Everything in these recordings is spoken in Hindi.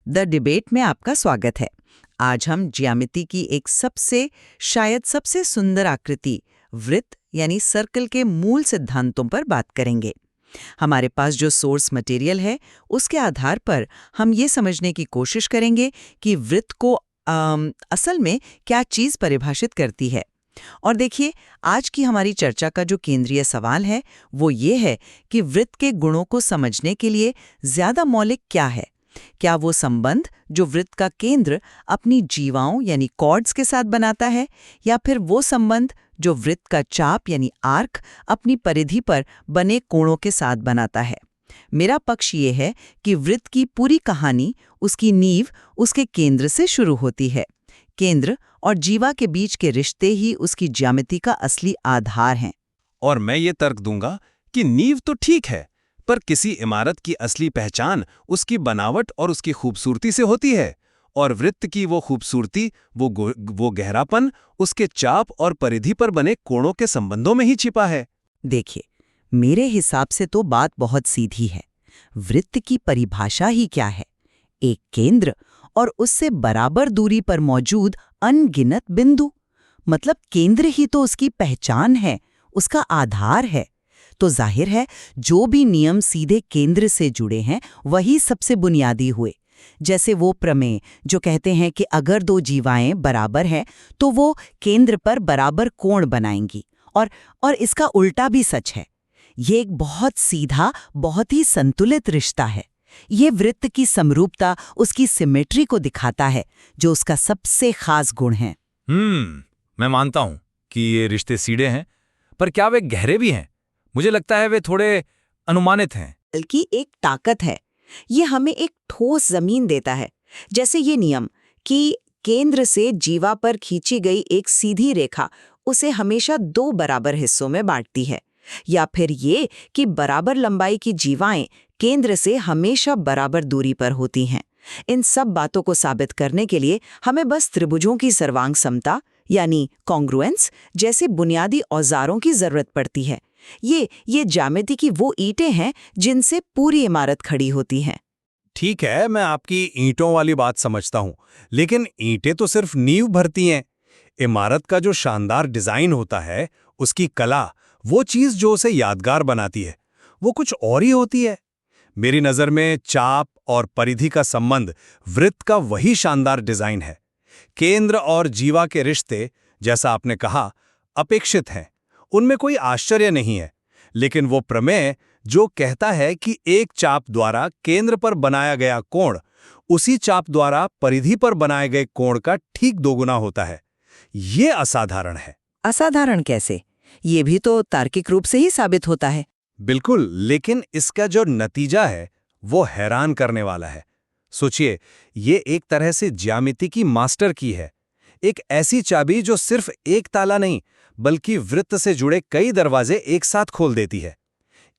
द डिबेट में आपका स्वागत है। आज हम ज्यामिति की एक शायद सबसे सुंदर आकृति वृत्त यानी सर्कल के मूल सिद्धांतों पर बात करेंगे। हमारे पास जो सोर्स मटेरियल है उसके आधार पर हम ये समझने की कोशिश करेंगे कि वृत्त को असल में क्या चीज़ परिभाषित करती है। और देखिए, आज की हमारी चर्चा का जो केंद्रीय सवाल है वो ये है कि वृत्त के गुणों को समझने के लिए ज्यादा मौलिक क्या है। क्या वो संबंध जो वृत्त का केंद्र अपनी जीवाओं यानी कॉर्ड्स के साथ बनाता है, या फिर वो संबंध जो वृत्त का चाप यानी आर्क अपनी परिधि पर बने कोणों के साथ बनाता है। मेरा पक्ष ये है कि वृत्त की पूरी कहानी, उसकी नींव उसके केंद्र से शुरू होती है। केंद्र और जीवा के बीच के रिश्ते ही उसकी ज्यामिति का असली आधार हैं। और मैं ये तर्क दूंगा कि नींव तो ठीक है, पर किसी इमारत की असली पहचान उसकी बनावट और उसकी खूबसूरती से होती है, और वृत्त की वो खूबसूरती, वो गहरापन उसके चाप और परिधि पर बने कोणों के संबंधों में ही छिपा है। देखिए, मेरे हिसाब से तो बात बहुत सीधी है। वृत्त की परिभाषा ही क्या है? एक केंद्र और उससे बराबर दूरी पर मौजूद अनगिनत बिंदु। मतलब केंद्र ही तो उसकी पहचान है, उसका आधार है। तो जाहिर है जो भी नियम सीधे केंद्र से जुड़े हैं वही सबसे बुनियादी हुए। जैसे वो प्रमेय जो कहते हैं कि अगर दो जीवाएं बराबर हैं तो वो केंद्र पर बराबर कोण बनाएंगी, और इसका उल्टा भी सच है। ये एक बहुत सीधा, बहुत ही संतुलित रिश्ता है। ये वृत्त की समरूपता, उसकी सिमेट्री को दिखाता है, जो उसका सबसे खास गुण है। मैं मानता हूं कि ये रिश्ते सीधे हैं, पर क्या वे गहरे भी हैं? मुझे लगता है वे थोड़े अनुमानित हैं। बल्कि एक ताकत है। ये हमें एक ठोस जमीन देता है। जैसे ये नियम कि केंद्र से जीवा पर खींची गई एक सीधी रेखा उसे हमेशा दो बराबर हिस्सों में बांटती है, या फिर ये कि बराबर लंबाई की जीवाएं केंद्र से हमेशा बराबर दूरी पर होती हैं। इन सब बातों को साबित करने के लिए हमें बस त्रिभुजों की सर्वांग समता यानी कॉन्ग्रुएंस जैसे बुनियादी औजारों की जरूरत पड़ती है। ये ज्यामिति की वो ईंटें हैं जिनसे पूरी इमारत खड़ी होती है। ठीक है, मैं आपकी ईंटों वाली बात समझता हूं, लेकिन ईंटें तो सिर्फ नींव भरती हैं। इमारत का जो शानदार डिजाइन होता है, उसकी कला, वो चीज जो उसे यादगार बनाती है, वो कुछ और ही होती है। मेरी नजर में चाप और परिधि का संबंध वृत्त का वही शानदार डिजाइन है। केंद्र और जीवा के रिश्ते, जैसा आपने कहा, अपेक्षित हैं, उनमें कोई आश्चर्य नहीं है। लेकिन वो प्रमेय जो कहता है कि एक चाप द्वारा केंद्र पर बनाया गया कोण उसी चाप द्वारा परिधि पर बनाए गए कोण का ठीक दोगुना होता है, ये असाधारण है। असाधारण कैसे? ये भी तो तार्किक रूप से ही साबित होता है। बिल्कुल, लेकिन इसका जो नतीजा है वो हैरान करने वाला है। सोचिए, ये एक तरह से ज्यामिति की मास्टर की है। एक ऐसी चाबी जो सिर्फ एक ताला नहीं बल्कि वृत्त से जुड़े कई दरवाजे एक साथ खोल देती है।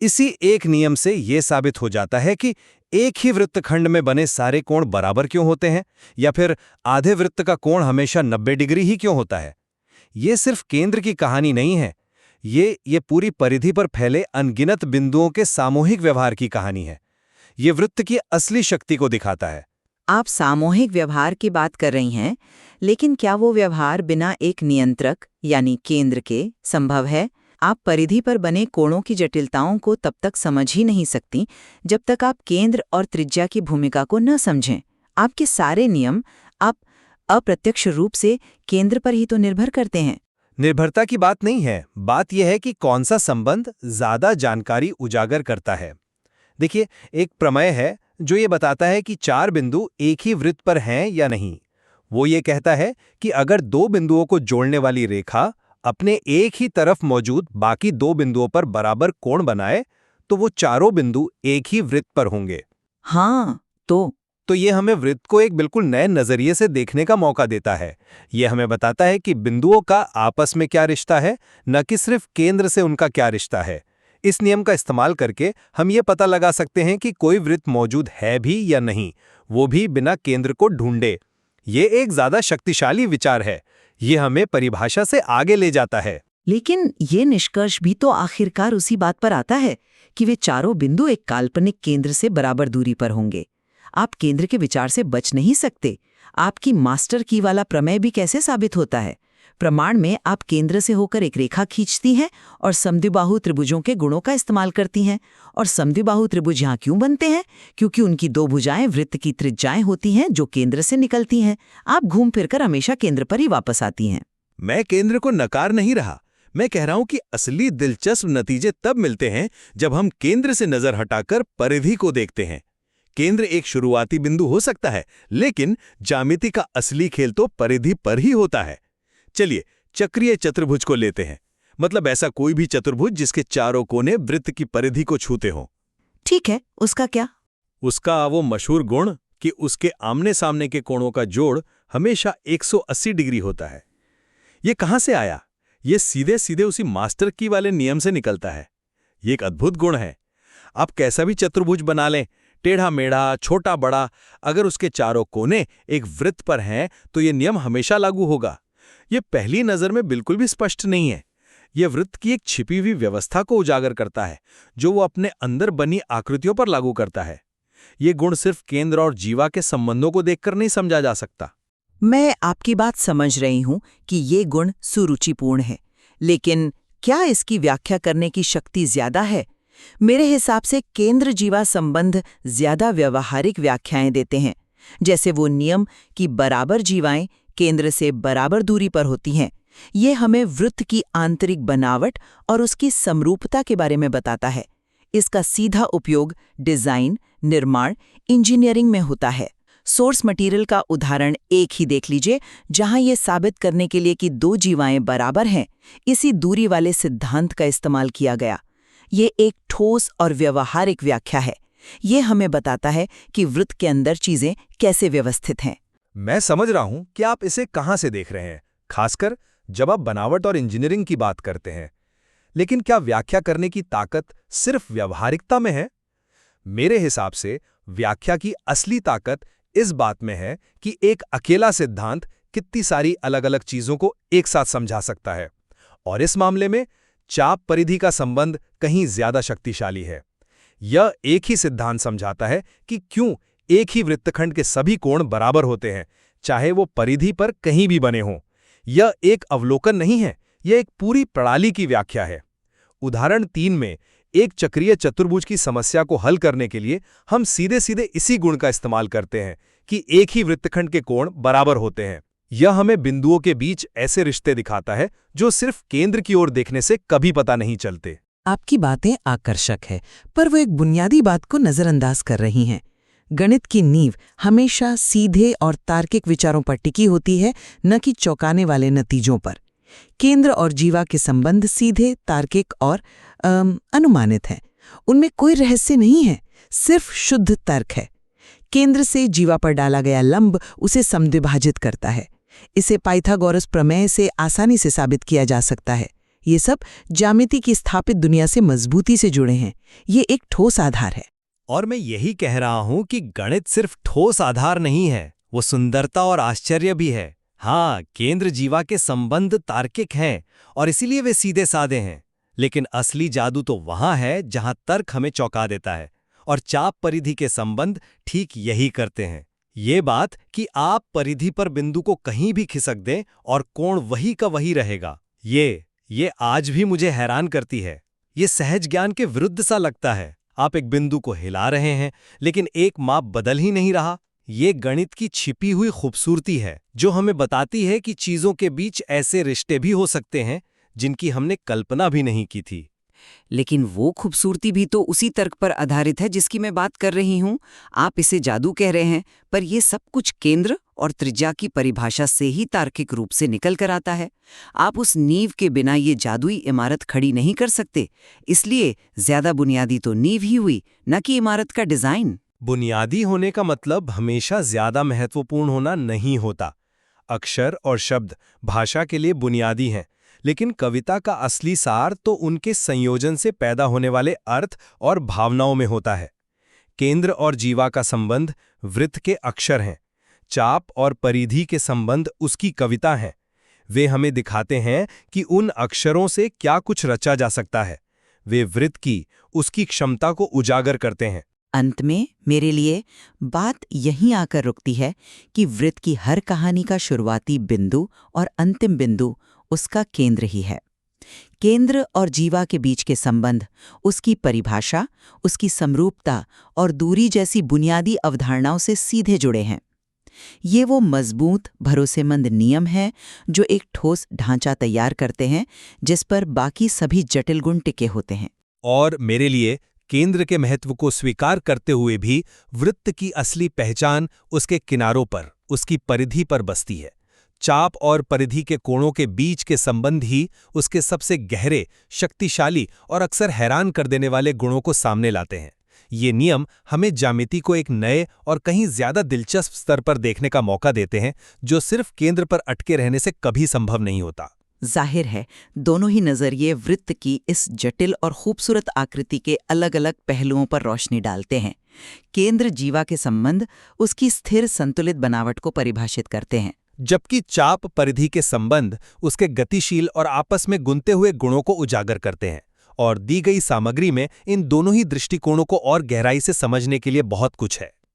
इसी एक नियम से यह साबित हो जाता है कि एक ही वृत्तखंड में बने सारे कोण बराबर क्यों होते हैं, या फिर आधे वृत्त का कोण हमेशा 90 डिग्री ही क्यों होता है। ये सिर्फ केंद्र की कहानी नहीं है, ये पूरी परिधि पर फैले अनगिनत बिंदुओं के सामूहिक व्यवहार की कहानी है। ये वृत्त की असली शक्ति को दिखाता है। आप सामूहिक व्यवहार की बात कर रही हैं, लेकिन क्या वो व्यवहार बिना एक नियंत्रक यानी केंद्र के संभव है? आप परिधि पर बने कोणों की जटिलताओं को तब तक समझ ही नहीं सकती जब तक आप केंद्र और त्रिज्या की भूमिका को न समझें। आपके सारे नियम आप अप्रत्यक्ष रूप से केंद्र पर ही तो निर्भर करते हैं। निर्भरता की बात नहीं है, बात यह है कि कौन सा संबंध ज्यादा जानकारी उजागर करता है। देखिए, एक प्रमेय है जो ये बताता है कि चार बिंदु एक ही वृत्त पर हैं या नहीं। वो ये कहता है कि अगर दो बिंदुओं को जोड़ने वाली रेखा अपने एक ही तरफ मौजूद बाकी दो बिंदुओं पर बराबर कोण बनाए तो वो चारों बिंदु एक ही वृत्त पर होंगे। हाँ, तो ये हमें वृत्त को एक बिल्कुल नए नजरिए से देखने का मौका देता है। ये हमें बताता है कि बिंदुओं का आपस में क्या रिश्ता है, न कि सिर्फ केंद्र से उनका क्या रिश्ता है। इस नियम का इस्तेमाल करके हम ये पता लगा सकते हैं कि कोई वृत्त मौजूद है भी या नहीं, वो भी बिना केंद्र को ढूंढे। ये एक ज्यादा शक्तिशाली विचार है। ये हमें परिभाषा से आगे ले जाता है। लेकिन ये निष्कर्ष भी तो आखिरकार उसी बात पर आता है कि वे चारों बिंदु एक काल्पनिक केंद्र से बराबर दूरी पर होंगे। आप केंद्र के विचार से बच नहीं सकते। आपकी मास्टर की वाला प्रमेय भी कैसे साबित होता है? प्रमाण में आप केंद्र से होकर एक रेखा खींचती हैं और समद्विबाहु त्रिभुजों के गुणों का इस्तेमाल करती हैं। और समद्विबाहु त्रिभुज यहाँ क्यों बनते हैं? क्योंकि उनकी दो भुजाएं वृत्त की त्रिज्याएं होती हैं जो केंद्र से निकलती हैं। आप घूम फिरकर हमेशा केंद्र पर ही वापस आती हैं। मैं केंद्र को नकार नहीं रहा, मैं कह रहा हूं कि असली दिलचस्प नतीजे तब मिलते हैं जब हम केंद्र से नजर हटाकर परिधि को देखते हैं। केंद्र एक शुरुआती बिंदु हो सकता है, लेकिन ज्यामिति का असली खेल तो परिधि पर ही होता है। चलिए चक्रीय चतुर्भुज को लेते हैं, मतलब ऐसा कोई भी चतुर्भुज जिसके चारों कोने वृत्त की परिधि को छूते हों। ठीक है, उसका क्या? उसका वो मशहूर गुण कि उसके आमने सामने के कोणों का जोड़ हमेशा 180 डिग्री होता है। ये कहां से आया? ये सीधे सीधे उसी मास्टर की वाले नियम से निकलता है। ये एक अद्भुत गुण है। आप कैसा भी चतुर्भुज बना लें, टेढ़ा मेढ़ा, छोटा बड़ा, अगर उसके चारों कोने एक वृत्त पर हैं तो ये नियम हमेशा लागू होगा। ये पहली नजर में बिल्कुल भी स्पष्ट नहीं है। यह वृत्त की एक छिपी हुई व्यवस्था को उजागर करता है जो वो अपने अंदर बनी आकृतियों पर लागू करता है। ये गुण सिर्फ केंद्र और जीवा के संबंधों को देखकर नहीं समझा जा सकता। मैं आपकी बात समझ रही हूं कि ये गुण सुरुचिपूर्ण है, लेकिन क्या इसकी व्याख्या करने की शक्ति ज्यादा है? मेरे हिसाब से केंद्र जीवा संबंध ज्यादा व्यवहारिक व्याख्याएं देते हैं, जैसे वो नियम कि बराबर जीवाएं केंद्र से बराबर दूरी पर होती हैं। ये हमें वृत्त की आंतरिक बनावट और उसकी समरूपता के बारे में बताता है। इसका सीधा उपयोग डिजाइन, निर्माण, इंजीनियरिंग में होता है। सोर्स मटेरियल का उदाहरण एक ही देख लीजिए, जहां ये साबित करने के लिए कि दो जीवाएं बराबर हैं, इसी दूरी वाले सिद्धांत का इस्तेमाल किया गया। ये एक ठोस और व्यवहारिक व्याख्या है। ये हमें बताता है कि वृत्त के अंदर चीजें कैसे व्यवस्थित हैं। मैं समझ रहा हूं कि आप इसे कहां से देख रहे हैं, खासकर जब आप बनावट और इंजीनियरिंग की बात करते हैं। लेकिन क्या व्याख्या करने की ताकत सिर्फ व्यावहारिकता में है? मेरे हिसाब से व्याख्या की असली ताकत इस बात में है कि एक अकेला सिद्धांत कितनी सारी अलग अलग चीजों को एक साथ समझा सकता है। और इस मामले में चाप परिधि का संबंध कहीं ज्यादा शक्तिशाली है। यह एक ही सिद्धांत समझाता है कि क्यों एक ही वृत्तखंड के सभी कोण बराबर होते हैं, चाहे वो परिधि पर कहीं भी बने हों। यह एक अवलोकन नहीं है, यह एक पूरी प्रणाली की व्याख्या है। उदाहरण 3 में एक चक्रीय चतुर्भुज की समस्या को हल करने के लिए हम सीधे सीधे इसी गुण का इस्तेमाल करते हैं कि एक ही वृत्तखंड के कोण बराबर होते हैं। यह हमें बिंदुओं के बीच ऐसे रिश्ते दिखाता है जो सिर्फ केंद्र की ओर देखने से कभी पता नहीं चलते। आपकी बातें आकर्षक है, पर वो एक बुनियादी बात को नजरअंदाज कर रही हैं। गणित की नींव हमेशा सीधे और तार्किक विचारों पर टिकी होती है, न कि चौंकाने वाले नतीजों पर। केंद्र और जीवा के संबंध सीधे, तार्किक और अनुमानित हैं। उनमें कोई रहस्य नहीं है, सिर्फ शुद्ध तर्क है। केंद्र से जीवा पर डाला गया लंब उसे समद्विभाजित करता है। इसे पाइथागोरस प्रमेय से आसानी से साबित किया जा सकता है। ये सब ज्यामिति की स्थापित दुनिया से मजबूती से जुड़े हैं। ये एक ठोस आधार है। और मैं यही कह रहा हूं कि गणित सिर्फ ठोस आधार नहीं है, वो सुंदरता और आश्चर्य भी है। हाँ, केंद्र जीवा के संबंध तार्किक हैं और इसीलिए वे सीधे साधे हैं। लेकिन असली जादू तो वहां है जहां तर्क हमें चौंका देता है, और चाप परिधि के संबंध ठीक यही करते हैं। ये बात कि आप परिधि पर बिंदु को कहीं भी खिसक दें और कोण वही का वही रहेगा, ये आज भी मुझे हैरान करती है। ये सहज ज्ञान के विरुद्ध सा लगता है। आप एक बिंदु को हिला रहे हैं लेकिन एक माप बदल ही नहीं रहा। ये गणित की छिपी हुई खूबसूरती है जो हमें बताती है कि चीजों के बीच ऐसे रिश्ते भी हो सकते हैं जिनकी हमने कल्पना भी नहीं की थी। लेकिन वो खूबसूरती भी तो उसी तर्क पर आधारित है जिसकी मैं बात कर रही हूँ। आप इसे जादू कह रहे हैं, पर ये सब कुछ केंद्र और त्रिज्या की परिभाषा से ही तार्किक रूप से निकल कर आता है। आप उस नींव के बिना ये जादुई इमारत खड़ी नहीं कर सकते। इसलिए ज्यादा बुनियादी तो नींव ही हुई, न कि इमारत का डिजाइन। बुनियादी होने का मतलब हमेशा ज्यादा महत्वपूर्ण होना नहीं होता। अक्षर और शब्द भाषा के लिए बुनियादी हैं, लेकिन कविता का असली सार तो उनके संयोजन से पैदा होने वाले अर्थ और भावनाओं में होता है। केंद्र और जीवा का संबंध वृत्त के अक्षर हैं, चाप और परिधि के संबंध उसकी कविता हैं। वे हमें दिखाते हैं कि उन अक्षरों से क्या कुछ रचा जा सकता है। वे वृत्त की उसकी क्षमता को उजागर करते हैं। अंत में मेरे लिए बात यहीं आकर रुकती है कि वृत्त की हर कहानी का शुरुआती बिंदु और अंतिम बिंदु उसका केंद्र ही है। केंद्र और जीवा के बीच के संबंध, उसकी परिभाषा, उसकी समरूपता और दूरी जैसी बुनियादी अवधारणाओं से सीधे जुड़े हैं। ये वो मजबूत, भरोसेमंद नियम हैं जो एक ठोस ढांचा तैयार करते हैं जिस पर बाकी सभी जटिल गुण टिके होते हैं। और मेरे लिए केंद्र के महत्व को स्वीकार करते हुए भी वृत्त की असली पहचान उसके किनारों पर, उसकी परिधि पर बसती है। चाप और परिधि के कोणों के बीच के संबंध ही उसके सबसे गहरे, शक्तिशाली और अक्सर हैरान कर देने वाले गुणों को सामने लाते हैं। ये नियम हमें ज्यामिति को एक नए और कहीं ज्यादा दिलचस्प स्तर पर देखने का मौका देते हैं, जो सिर्फ केंद्र पर अटके रहने से कभी संभव नहीं होता। जाहिर है, दोनों ही नजरिए वृत्त की इस जटिल और खूबसूरत आकृति के अलग अलग पहलुओं पर रोशनी डालते हैं। केंद्र जीवा के संबंध उसकी स्थिर संतुलित बनावट को परिभाषित करते हैं, जबकि चाप परिधि के संबंध उसके गतिशील और आपस में गुंते हुए गुणों को उजागर करते हैं। और दी गई सामग्री में इन दोनों ही दृष्टिकोणों को और गहराई से समझने के लिए बहुत कुछ है।